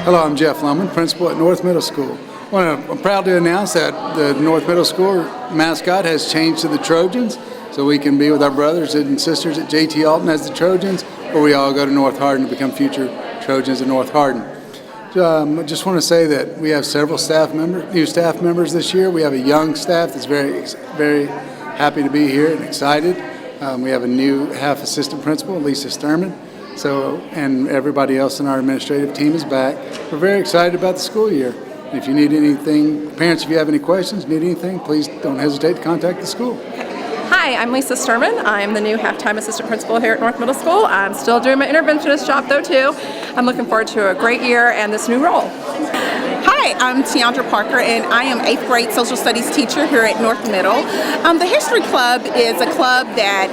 Hello, I'm Jeff Lumman, principal at North Middle School. I'm proud to announce that the North Middle School mascot has changed to the Trojans, so we can be with our brothers and sisters at J.T. Alton as the Trojans, or we all go to North Hardin to become future Trojans at North Hardin. I just want to say that we have several new staff members this year. We have a young staff that's very happy to be here and excited. We have a new half assistant principal, Lisa Sturman. And everybody else in our administrative team is back. We're very excited about the school year. If you need anything, parents, if you have any questions, need anything, please don't hesitate to contact the school. Hi, I'm Lisa Sturman. I'm the new half-time assistant principal here at North Middle School. I'm still doing my interventionist job though too. I'm looking forward to a great year and this new role. Hi, I'm Tiandra Parker, and I am 8th grade social studies teacher here at North Middle. The History Club is a club that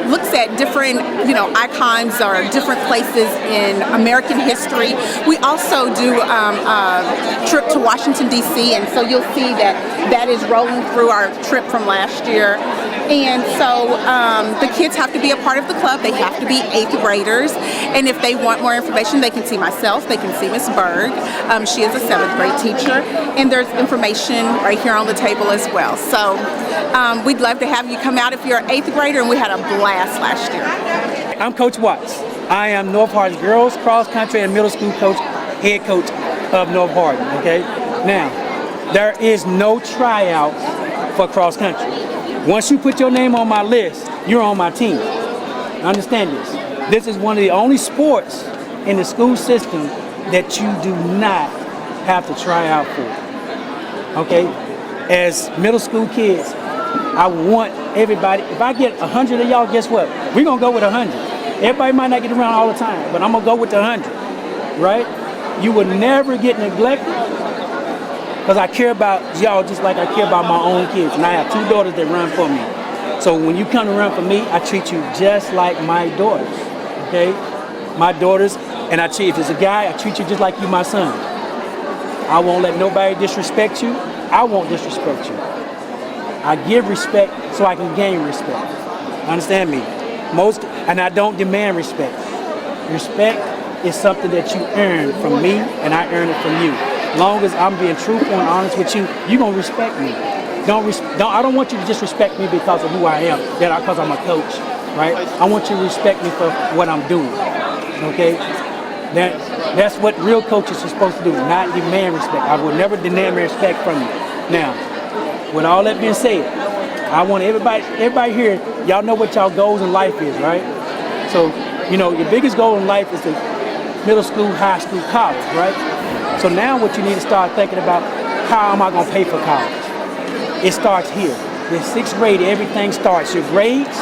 looks at different, icons or different places in American history. We also do a trip to Washington, D.C., and so you'll see that is rolling through our trip from last year. And so the kids have to be a part of the club. They have to be 8th graders. And if they want more information, they can see myself. They can see Miss Berg. She is a 7th grade teacher. And there's information right here on the table as well. So we'd love to have you come out if you're an 8th grader, and we had a blast last year. I'm Coach Watts. I am North Hardin's girls cross country and middle school coach, head coach of North Hardin, okay? Now, there is no tryout for cross country. Once you put your name on my list, you're on my team. Understand this. This is one of the only sports in the school system that you do not have to try out for. Okay? As middle school kids, I want everybody, if I get 100 of y'all, guess what? We're going to go with 100. Everybody might not get around all the time, but I'm going to go with the 100. Right? You will never get neglected. Because I care about y'all just like I care about my own kids. And I have 2 daughters that run for me. So when you come to run for me, I treat you just like my daughters. Okay? My daughters, and if it's a guy, I treat you just like you my son. I won't let nobody disrespect you. I won't disrespect you. I give respect so I can gain respect. Understand me? And I don't demand respect. Respect is something that you earn from me, and I earn it from you. Long as I'm being truthful and honest with you, you're going to respect me. I don't want you to just respect me because of who I am, because I'm a coach, right? I want you to respect me for what I'm doing, okay? That's what real coaches are supposed to do, not demand respect. I will never demand respect from you. Now, with all that being said, I want everybody here, y'all know what y'all goals in life is, right? So, your biggest goal in life is the middle school, high school, college, right? So now what you need to start thinking about, how am I going to pay for college? It starts here. In 6th grade, everything starts. Your grades,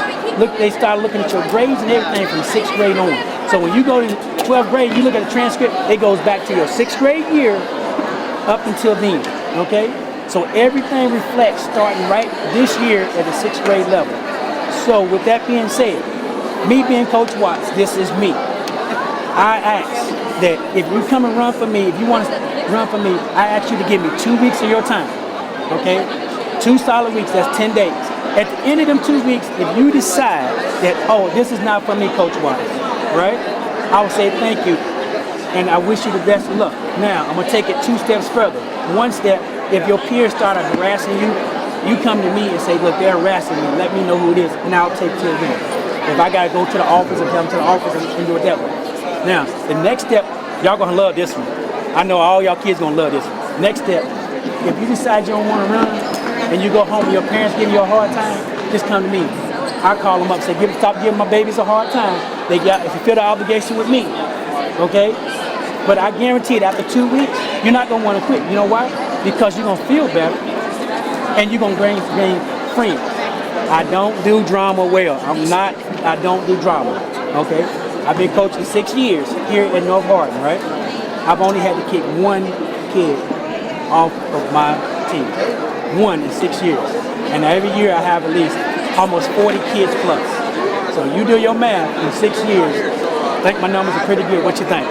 they start looking at your grades and everything from 6th grade on. So when you go to 12th grade, you look at the transcript, it goes back to your 6th grade year up until then, okay? So everything reflects starting right this year at the 6th grade level. So with that being said, me being Coach Watts, this is me. I ask that if you come and run for me, if you want to run for me, I ask you to give me 2 weeks of your time, okay? 2 solid weeks, that's 10 days. At the end of them 2 weeks, if you decide that, this is not for me, Coach Watts, right? I will say thank you, and I wish you the best of luck. Now, I'm going to take it 2 steps further. 1 step, if your peers start harassing you, you come to me and say, look, they're harassing me. Let me know who it is, and I'll take care of them. If I got to go to the office and come to the office and do it that way. Now, the next step, y'all gonna love this one. I know all y'all kids gonna love this one. Next step, if you decide you don't wanna run and you go home and your parents give you a hard time, just come to me. I call them up and say, stop giving my babies a hard time. If you feel the obligation with me, okay? But I guarantee that after 2 weeks, you're not gonna wanna quit. You know why? Because you're gonna feel better and you're gonna gain friends. I don't do drama well. I don't do drama, okay? I've been coaching 6 years here at North Hardin, right? I've only had to kick 1 kid off of my team. 1 in 6 years. And every year I have at least almost 40 kids plus. So you do your math in 6 years. I think my numbers are pretty good. What you think?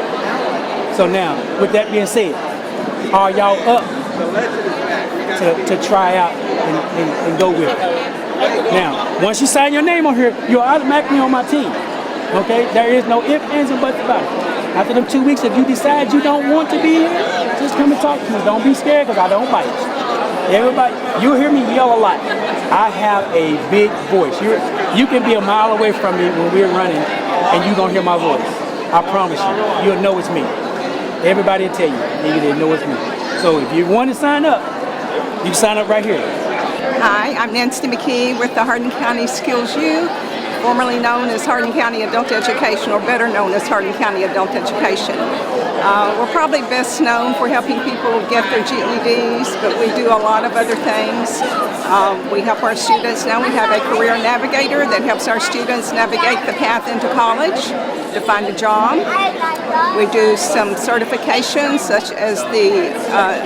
So now, with that being said, are y'all up to try out and go with it? Now, once you sign your name on here, you're automatically on my team. Okay? There is no ifs, ands, and buts about it. After them 2 weeks, if you decide you don't want to be here, just come and talk to me. Don't be scared, because I don't bite. Everybody, you'll hear me yell a lot. I have a big voice. You can be a mile away from me when we're running, and you're going to hear my voice. I promise you. You'll know it's me. Everybody will tell you. They know it's me. So if you want to sign up, you can sign up right here. Hi, I'm Nancy McKee with the Hardin County Skills U, formerly known as Hardin County Adult Education, or better known as Hardin County Adult Education. We're probably best known for helping people get their GEDs, but we do a lot of other things. We help our students. Now we have a career navigator that helps our students navigate the path into college to find a job. We do some certifications such as the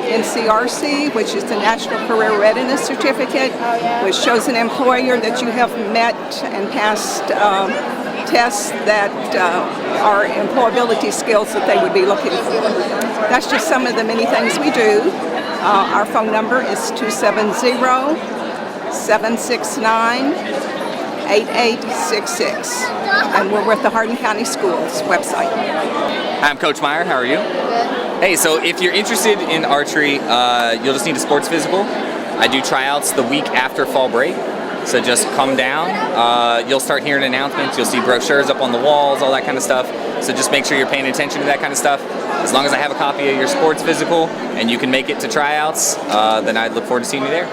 NCRC, which is the National Career Readiness Certificate, which shows an employer that you have met and passed tests that are employability skills that they would be looking for. That's just some of the many things we do. Our phone number is 270-769-8866, and we're with the Hardin County Schools website. I'm Coach Meyer. How are you? Hey, so if you're interested in archery, you'll just need a sports physical. I do tryouts the week after fall break, so just come down. You'll start hearing announcements. You'll see brochures up on the walls, all that kind of stuff. So just make sure you're paying attention to that kind of stuff. As long as I have a copy of your sports physical and you can make it to tryouts, then I'd look forward to seeing you there.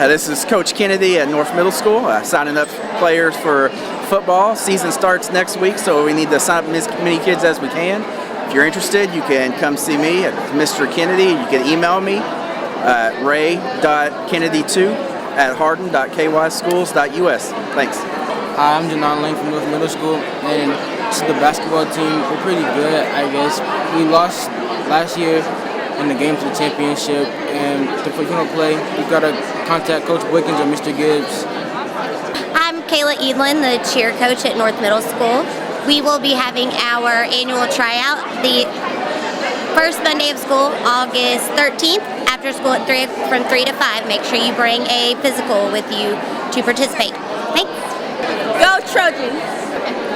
This is Coach Kennedy at North Middle School, signing up players for football. Season starts next week, so we need to sign up as many kids as we can. If you're interested, you can come see me at Mr. Kennedy. You can email me at ray.kennedy2@hardin.kyschools.us. Thanks. Hi, I'm Janon Lane from North Middle School, and this is the basketball team. We're pretty good, I guess. We lost last year in the game for the championship, and if we don't play, we've got to contact Coach Wickens or Mr. Gibbs. I'm Kayla Edlin, the cheer coach at North Middle School. We will be having our annual tryout the first Monday of school, August 13th, after school at from 3 to 5. Make sure you bring a physical with you to participate. Thanks. Go Trojans!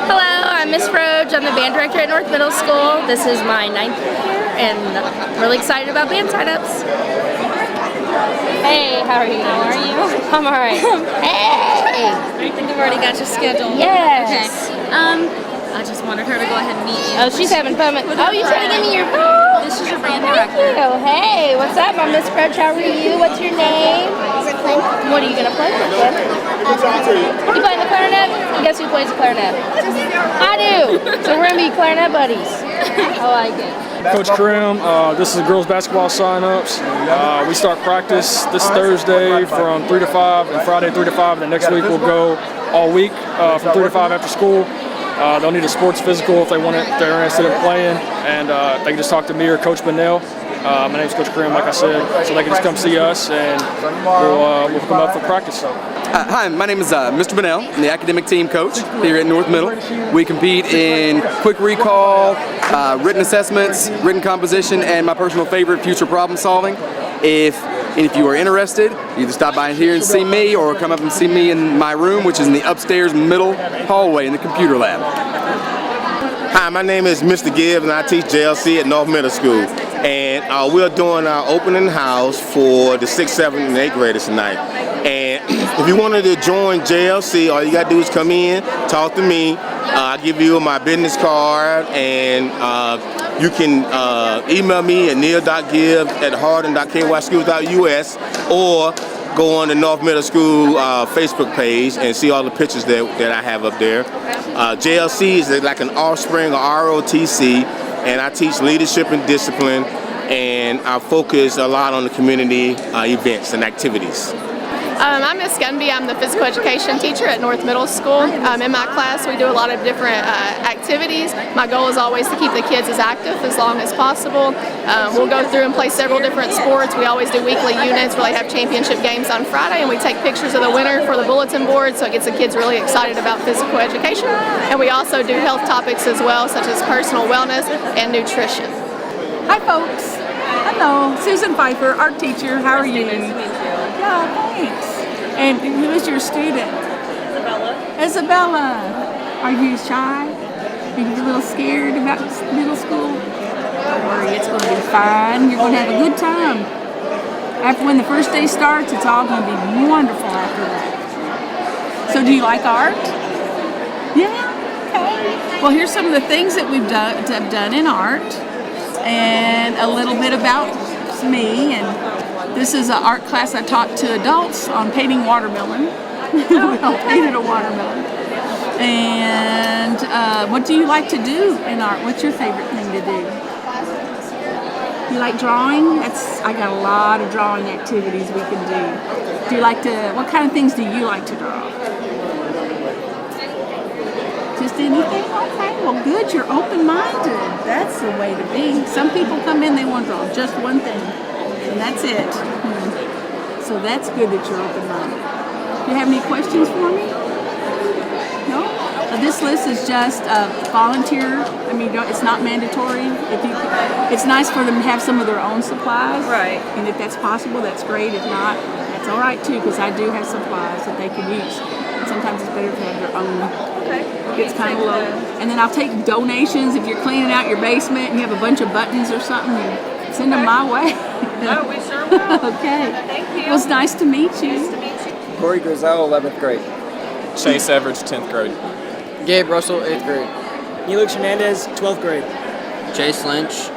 Hello, I'm Miss Froge. I'm the band director at North Middle School. This is my 9th year, and I'm really excited about band signups. Hey, how are you? How are you? I'm all right. Hey! I think I've already got your schedule. Yes. Okay. I just wanted her to go ahead and meet you. Oh, she's having fun. Oh, you're trying to give me your phone? This is your band Thank director. you. Hey, what's up? I'm Miss Froge. How are you? What's your name? Brooklyn. What are you gonna play, Brooklyn? You playing the clarinet? And guess who plays the clarinet? I do. So we're gonna be clarinet buddies. I like it. Coach Krim, this is girls basketball sign-ups. We start practice this Thursday from 3 to 5 and Friday 3 to 5. And the next week we'll go all week from 3 to 5 after school. They'll need a sports physical if they're interested in playing, and they can just talk to me or Coach Bennell. My name's Coach Krim, like I said, so they can just come see us, and we'll come up for practice. Hi, my name is Mr. Bennell. I'm the academic team coach here at North Middle. We compete in quick recall, written assessments, written composition, and my personal favorite, future problem solving. If you are interested, you either stop by here and see me or come up and see me in my room, which is in the upstairs middle hallway in the computer lab. Hi, my name is Mr. Gibbs, and I teach JLC at North Middle School. And we're doing our opening house for the 6th, 7th, and 8th graders tonight. And if you wanted to join JLC, all you got to do is come in, talk to me. I'll give you my business card, and you can email me at neil.gibbs@hardin.kyschools.us, or go on the North Middle School Facebook page and see all the pictures that I have up there. JLC is like an offspring of ROTC, and I teach leadership and discipline, and I focus a lot on the community events and activities. I'm Miss Gunby. I'm the physical education teacher at North Middle School. In my class, we do a lot of different activities. My goal is always to keep the kids as active as long as possible. We'll go through and play several different sports. We always do weekly units where they have championship games on Friday, and we take pictures of the winner for the bulletin board, so it gets the kids really excited about physical education. And we also do health topics as well, such as personal wellness and nutrition. Hi, folks. Hello, Susan Pfeiffer, art teacher. How are you? Nice to meet you. Yeah, thanks. And who is your student? Isabella. Isabella. Are you shy? Are you a little scared about middle school? Don't worry, it's going to be fine. You're going to have a good time. After when the first day starts, it's all going to be wonderful after that. So do you like art? Yeah? Okay. Well, here's some of the things that we've done in art and a little bit about me. And this is an art class I taught to adults on painting watermelon. We all painted a watermelon. And what do you like to do in art? What's your favorite thing to do? You like drawing? I got a lot of drawing activities we can do. Do you like to, what kind of things do you like to draw? Just anything? Okay, well good, you're open-minded. That's the way to be. Some people come in, they want to draw just one thing, and that's it. So that's good that you're open-minded. Do you have any questions for me? No? This list is just volunteer. I mean, it's not mandatory. It's nice for them to have some of their own supplies. Right. And if that's possible, that's great. If not, that's all right too, because I do have supplies that they can use. And sometimes it's better to have their own. Okay. It's kind of low. And then I'll take donations if you're cleaning out your basement and you have a bunch of buttons or something. You send them my way. No, we sure will. Okay. Thank you. Well, it's nice to meet you. Nice to meet you. Corey Grizel, 11th grade. Chase Everidge, 10th grade. Gabe Russell, 8th grade. Neelix Hernandez, 12th grade. Chase Lynch,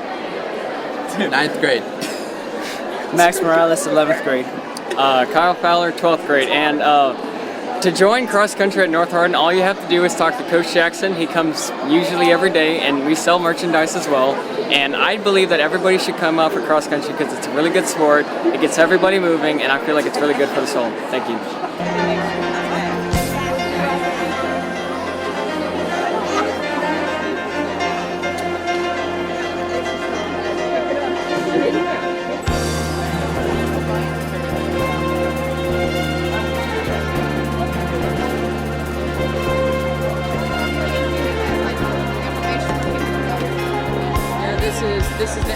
9th grade. Max Morales, 11th grade. Kyle Fowler, 12th grade. And to join cross country at North Hardin, all you have to do is talk to Coach Jackson. He comes usually every day, and we sell merchandise as well. And I believe that everybody should come out for cross country because it's a really good sport. It gets everybody moving, and I feel like it's really good for the soul. Thank you. This is the